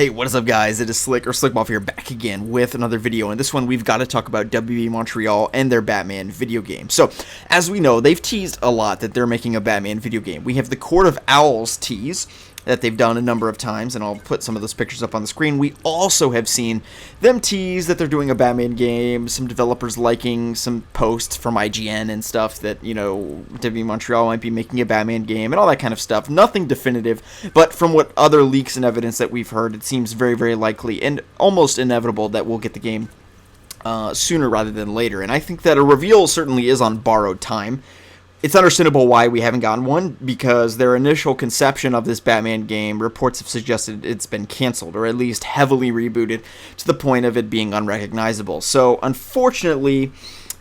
Hey, what is up, guys? It is Slick or Slickbuff here, back again with another video. In this one, we've got to talk about WB Montreal and their Batman video game. So, as we know, they've teased a lot that they're making a Batman video game. We have the Court of Owls tease that they've done a number of times, and I'll put some of those pictures up on the screen. We also have seen them tease that they're doing a Batman game, some developers liking some posts from IGN and stuff that, you know, WB Montreal might be making a Batman game and all that kind of stuff. Nothing definitive, but from what other leaks and evidence that we've heard, it seems very, very likely and almost inevitable that we'll get the game sooner rather than later. And I think that a reveal certainly is on borrowed time. It's understandable why we haven't gotten one, because their initial conception of this Batman game, reports have suggested it's been canceled, or at least heavily rebooted, to the point of it being unrecognizable. So, unfortunately,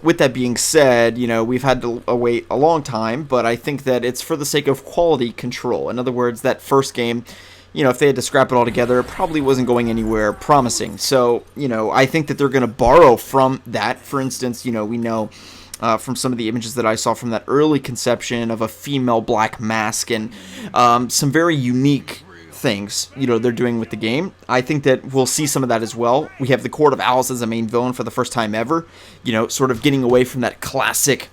with that being said, you know, we've had to wait a long time, but I think that it's for the sake of quality control. In other words, that first game, you know, if they had to scrap it all together, it probably wasn't going anywhere promising. So, you know, I think that they're going to borrow from that. For instance, you know, we know from some of the images that I saw from that early conception of a female Black Mask and some very unique things, you know, they're doing with the game. I think that we'll see some of that as well. We have the Court of Owls as a main villain for the first time ever, you know, sort of getting away from that classic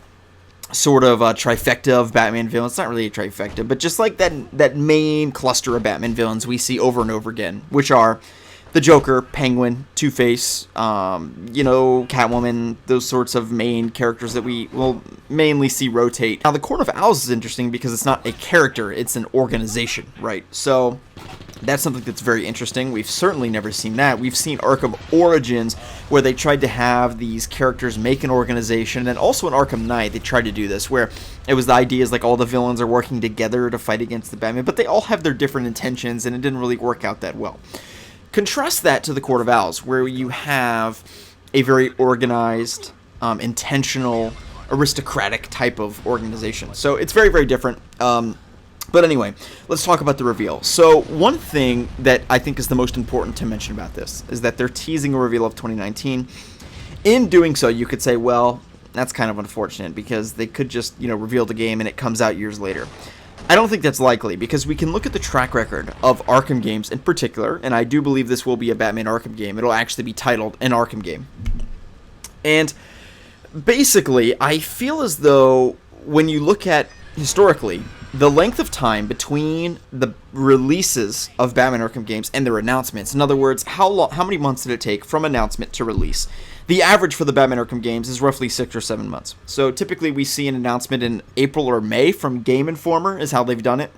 sort of trifecta of Batman villains. It's not really a trifecta, but just like that main cluster of Batman villains we see over and over again, which are the Joker, Penguin, Two-Face, you know, Catwoman, those sorts of main characters that we will mainly see rotate. Now, the Court of Owls is interesting because it's not a character, it's an organization, right? So that's something that's very interesting. We've certainly never seen that. We've seen Arkham Origins, where they tried to have these characters make an organization, and also in Arkham Knight, they tried to do this, where it was the idea is like all the villains are working together to fight against the Batman, but they all have their different intentions, and it didn't really work out that well. Contrast that to the Court of Owls, where you have a very organized, intentional, aristocratic type of organization. So it's very, very different. But anyway, let's talk about the reveal. So one thing that I think is the most important to mention about this is that they're teasing a reveal of 2019. In doing so, you could say, well, that's kind of unfortunate because they could just, you know, reveal the game and it comes out years later. I don't think that's likely, because we can look at the track record of Arkham games in particular, and I do believe this will be a Batman Arkham game. It'll actually be titled an Arkham game. And basically, I feel as though when you look at, historically, the length of time between the releases of Batman Arkham games and their announcements, in other words, how many months did it take from announcement to release? The average for the Batman Arkham games is roughly 6 or 7 months. So typically we see an announcement in April or May from Game Informer is how they've done it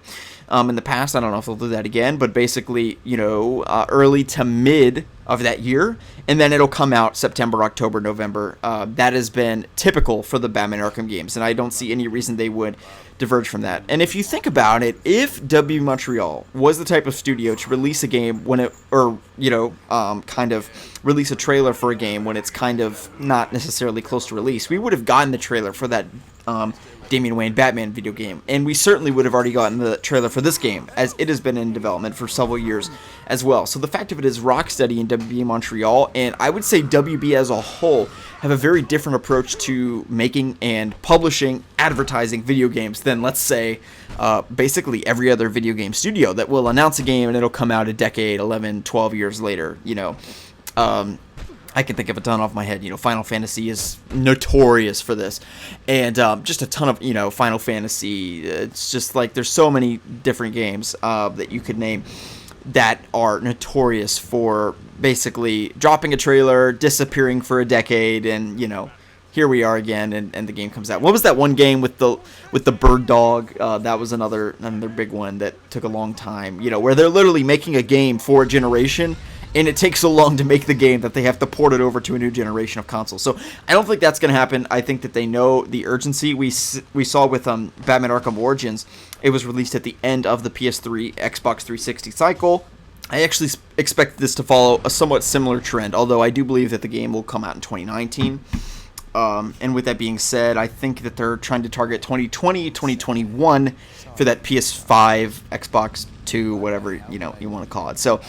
in the past. I don't know if they'll do that again, but basically, you know, early to mid of that year, and then it'll come out September, October, November. That has been typical for the Batman Arkham games, and I don't see any reason they would diverge from that. And if you think about it, if WB Montreal was the type of studio to release a game when it, or, you know, kind of release a trailer for a game when it's kind of not necessarily close to release, we would have gotten the trailer for that Damian Wayne Batman video game, and we certainly would have already gotten the trailer for this game, as it has been in development for several years as well. So the fact of it is, Rocksteady and WB Montreal, and I would say WB as a whole, have a very different approach to making and publishing, advertising video games than, let's say, basically every other video game studio that will announce a game and it'll come out a decade, 11, 12 years later, you know. I can think of a ton off my head. You know, Final Fantasy is notorious for this. And just a ton of, you know, Final Fantasy. It's just like there's so many different games that you could name that are notorious for basically dropping a trailer, disappearing for a decade, and, you know, here we are again, and the game comes out. What was that one game with the bird dog? That was another big one that took a long time, you know, where they're literally making a game for a generation, and it takes so long to make the game that they have to port it over to a new generation of consoles. So I don't think that's going to happen. I think that they know the urgency. We saw with Batman Arkham Origins, it was released at the end of the PS3, Xbox 360 cycle. I actually expect this to follow a somewhat similar trend, although I do believe that the game will come out in 2019. And with that being said, I think that they're trying to target 2020, 2021 for that PS5, Xbox 2, whatever, you know, you want to call it. So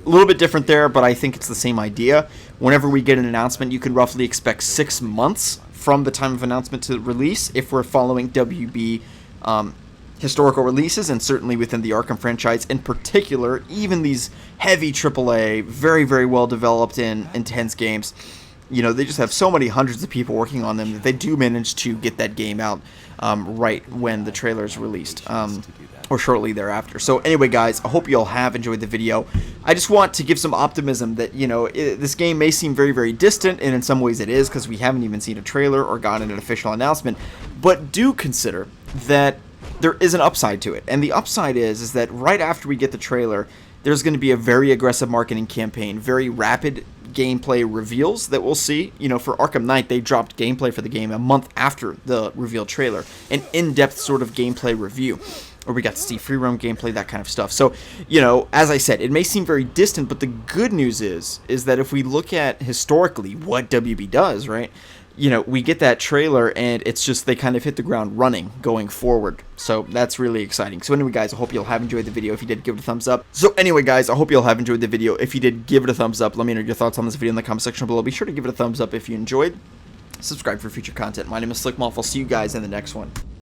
a little bit different there, but I think it's the same idea. Whenever we get an announcement, you can roughly expect 6 months from the time of announcement to release if we're following WB historical releases, and certainly within the Arkham franchise in particular, even these heavy AAA, very, very well developed and intense games, you know, they just have so many hundreds of people working on them that they do manage to get that game out right when the trailer is released, or shortly thereafter. So anyway, guys, I hope you all have enjoyed the video. I just want to give some optimism that, you know, this game may seem very, very distant, and in some ways it is, because we haven't even seen a trailer or gotten an official announcement, but do consider that there is an upside to it. And the upside is that right after we get the trailer, there's going to be a very aggressive marketing campaign, very rapid gameplay reveals that we'll see. You know, for Arkham Knight, they dropped gameplay for the game a month after the reveal trailer, an in-depth sort of gameplay review, or we got to see free roam gameplay, that kind of stuff. So, you know, as I said, it may seem very distant, but the good news is that if we look at historically what WB does, right, you know, we get that trailer and it's just they kind of hit the ground running going forward. So that's really exciting. So anyway, guys, I hope you'll have enjoyed the video. If you did, give it a thumbs up. So anyway, guys, I hope you'll have enjoyed the video. If you did, give it a thumbs up. Let me know your thoughts on this video in the comment section below. Be sure to give it a thumbs up if you enjoyed. Subscribe for future content. My name is Slickmoff. I'll see you guys in the next one.